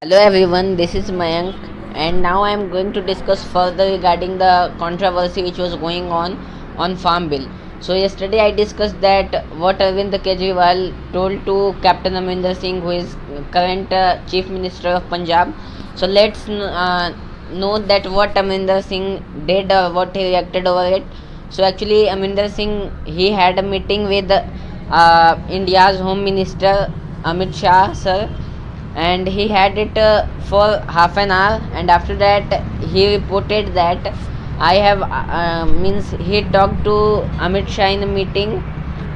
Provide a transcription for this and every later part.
Hello everyone, this is Mayank, and now I am going to discuss further regarding the controversy which was going on Farm Bill. So yesterday I discussed that what Arvind Kejriwal told to Captain Amrinder Singh, who is current Chief Minister of Punjab. So let's know that what Amrinder Singh did or what he reacted over it. So actually Amrinder Singh, he had a meeting with India's Home Minister Amit Shah sir, and he had it for half an hour, and after that he reported that I have means he talked to Amit Shah in a meeting,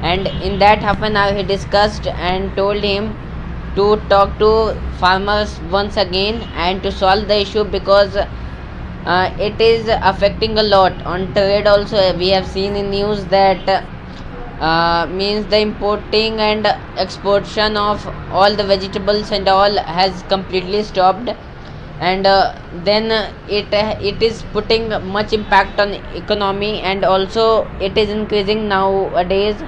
and in that half an hour he discussed and told him to talk to farmers once again and to solve the issue, because it is affecting a lot on trade also. We have seen in news that means the importing and exportation of all the vegetables and all has completely stopped, and then it is putting much impact on economy, and also it is increasing nowadays.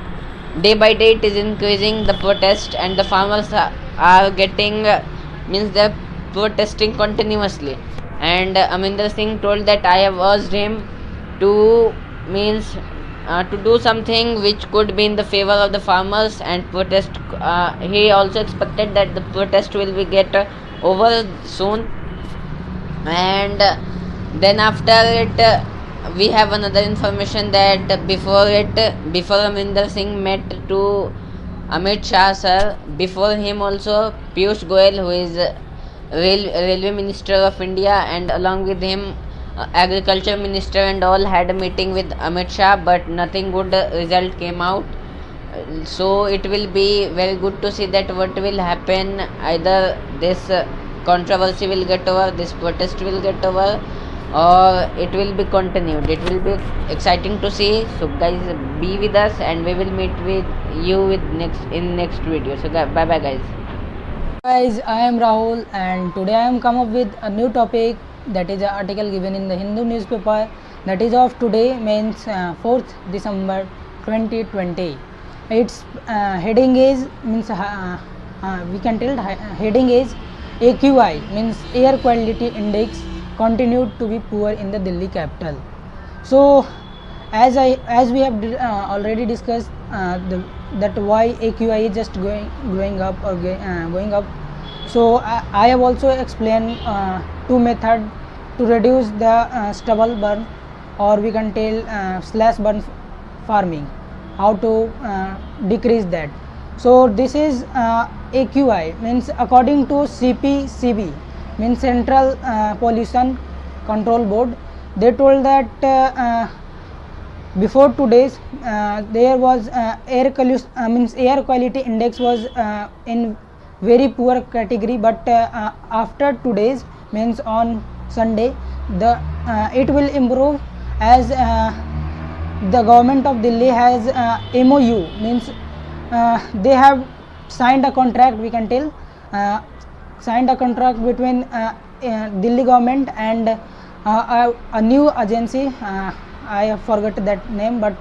Day by day it is increasing the protest, and the farmers are getting means they're protesting continuously. And Aminder Singh told that I have urged him to means to do something which could be in the favor of the farmers and protest. He also expected that the protest will be get over soon, and then after it we have another information that before Aminder Singh met to Amit Shah sir, before him also Piyush Goyal, who is railway minister of India, and along with him agriculture minister and all, had a meeting with Amit Shah, but nothing good result came out. So it will be very good to see that what will happen. Either this controversy will get over, this protest will get over, or it will be continued. It will be exciting to see. So guys, be with us, and we will meet with you with next video. So bye bye guys. Guys, I am Rahul, and today I am come up with a new topic, that is an article given in the Hindu newspaper, that is of today, means 4th December 2020. Its heading is means we can tell heading is AQI, means air quality index continued to be poor in the Delhi capital. So as we have already discussed that why AQI is just going up or going up. So I have also explained two methods to reduce the stubble burn, or we can tell slash burn farming, how to decrease that. So this is AQI, means according to CPCB, means Central Pollution Control Board. They told that before 2 days there was air quality index was in very poor category, but after 2 days, means on Sunday, the it will improve, as the government of Delhi has MOU, means they have signed a contract, we can tell signed a contract between Delhi government and a new agency. I have forgot that name, but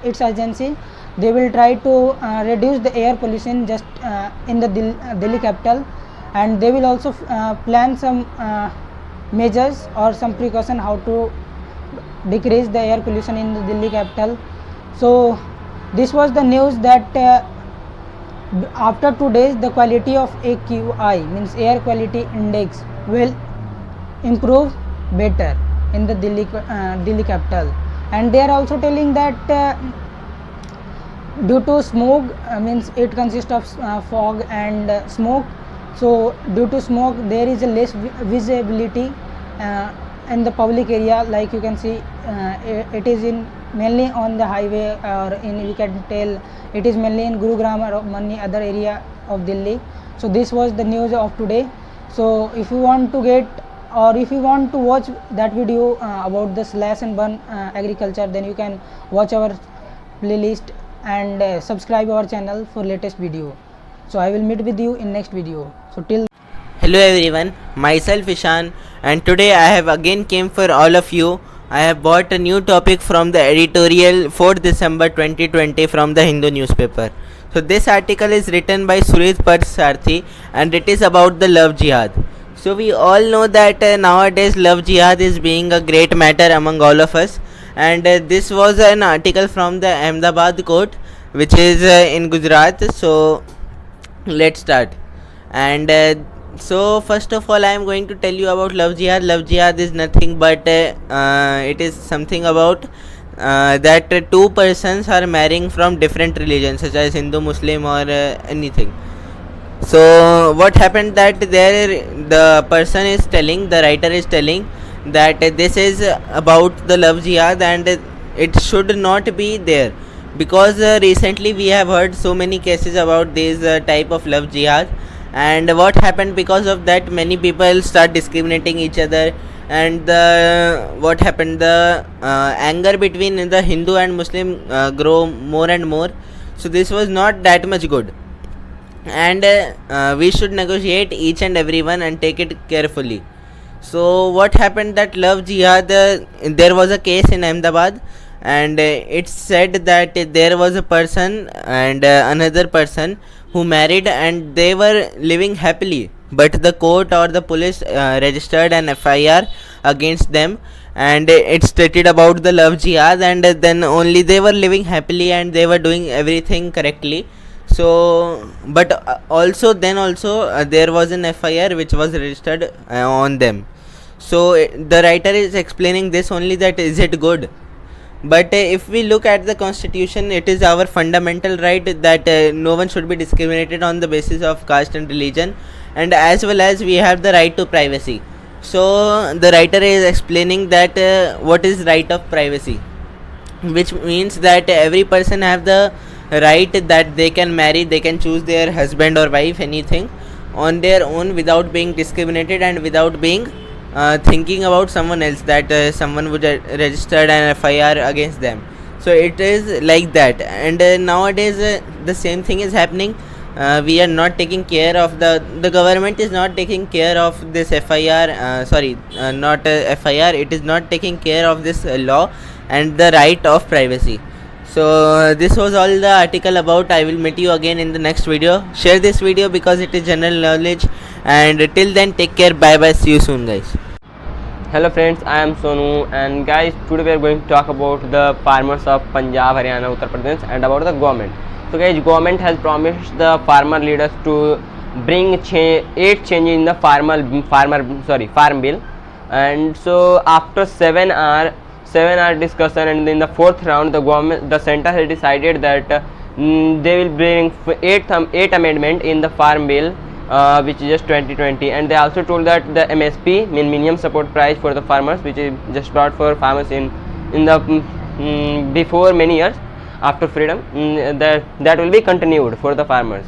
its agency, they will try to reduce the air pollution just in the Delhi capital, and they will also plan some measures or some precaution how to decrease the air pollution in the Delhi capital. So this was the news that after 2 days the quality of AQI, means air quality index, will improve better in the Delhi capital. And they are also telling that due to smoke, means it consists of fog and smoke. So due to smoke there is a less visibility in the public area, like you can see it is in mainly on the highway, or in, we can tell it is mainly in Gurugram or many other area of Delhi. So this was the news of today. So if you want to get, or if you want to watch that video about the slash and burn agriculture, then you can watch our playlist and subscribe our channel for latest video. So I will meet with you in next video. So till Hello everyone, myself Ishan, and today I have again came for all of you. I have bought a new topic from the editorial 4th December 2020 from the Hindu newspaper. So this article is written by Surit Parsarthi, and it is about the love jihad. So we all know that nowadays love jihad is being a great matter among all of us, and this was an article from the Ahmedabad court, which is in Gujarat. So let's start. And so first of all, I am going to tell you about love jihad. Love jihad is nothing but it is something about that two persons are marrying from different religions, such as Hindu, Muslim, or anything. So what happened that there the person is telling, the writer is telling that this is about the love jihad and it should not be there, because recently we have heard so many cases about this type of love jihad. And what happened because of that, many people start discriminating each other, and what happened, the anger between the Hindu and Muslim grow more and more. So this was not that much good, and we should negotiate each and everyone and take it carefully. So what happened that love jihad, there was a case in Ahmedabad, and it said that there was a person and another person who married and they were living happily, but the court or the police registered an FIR against them, and it stated about the love jihad, and then only they were living happily and they were doing everything correctly. So but also there was an FIR which was registered on them. So the writer is explaining this only, that is it good? But if we look at the constitution, it is our fundamental right that no one should be discriminated on the basis of caste and religion, and as well as we have the right to privacy. So the writer is explaining that what is right of privacy, which means that every person have the right that they can marry, they can choose their husband or wife, anything on their own, without being discriminated and without being thinking about someone else, that someone would register an FIR against them. So it is like that, and nowadays the same thing is happening. We are not taking care of the government is not taking care of this FIR, not FIR, it is not taking care of this law and the right of privacy. So this was all the article about. I will meet you again in the next video. Share this video because it is general knowledge, and till then, take care. Bye bye. See you soon, guys. Hello friends, I am Sonu, and guys, today we are going to talk about the farmers of Punjab, Haryana, Uttar Pradesh, and about the government. So guys, government has promised the farmer leaders to bring 8 changes in the farm bill. And so after 7-hour discussion, and in the 4th round, the center has decided that they will bring 8 amendment in the farm bill, which is just 2020. And they also told that the MSP, minimum support price for the farmers, which is just brought for farmers in the before many years after freedom, that will be continued for the farmers.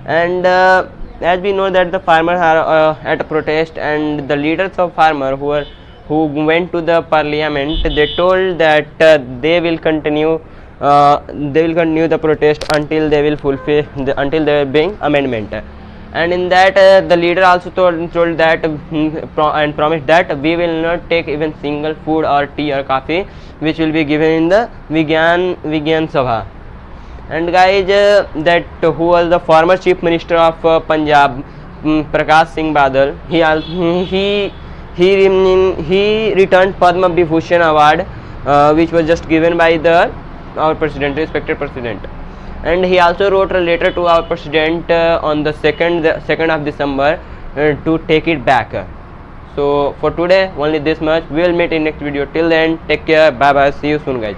And as we know that the farmers are at a protest, and the leaders of farmers who went to the parliament, they told that they will continue the protest until they will fulfill until they will bring amendment. And in that the leader also told that and promised that we will not take even single food or tea or coffee which will be given in the Vigyan Sabha. And guys, that who was the former chief minister of Punjab, Prakash Singh Badal, he returned Padma Vibhushan award, which was just given by our president, respected president. And he also wrote a letter to our president on the 2nd of December to take it back. So for today only this much. We will meet in next video. Till then, take care. Bye bye. See you soon, guys.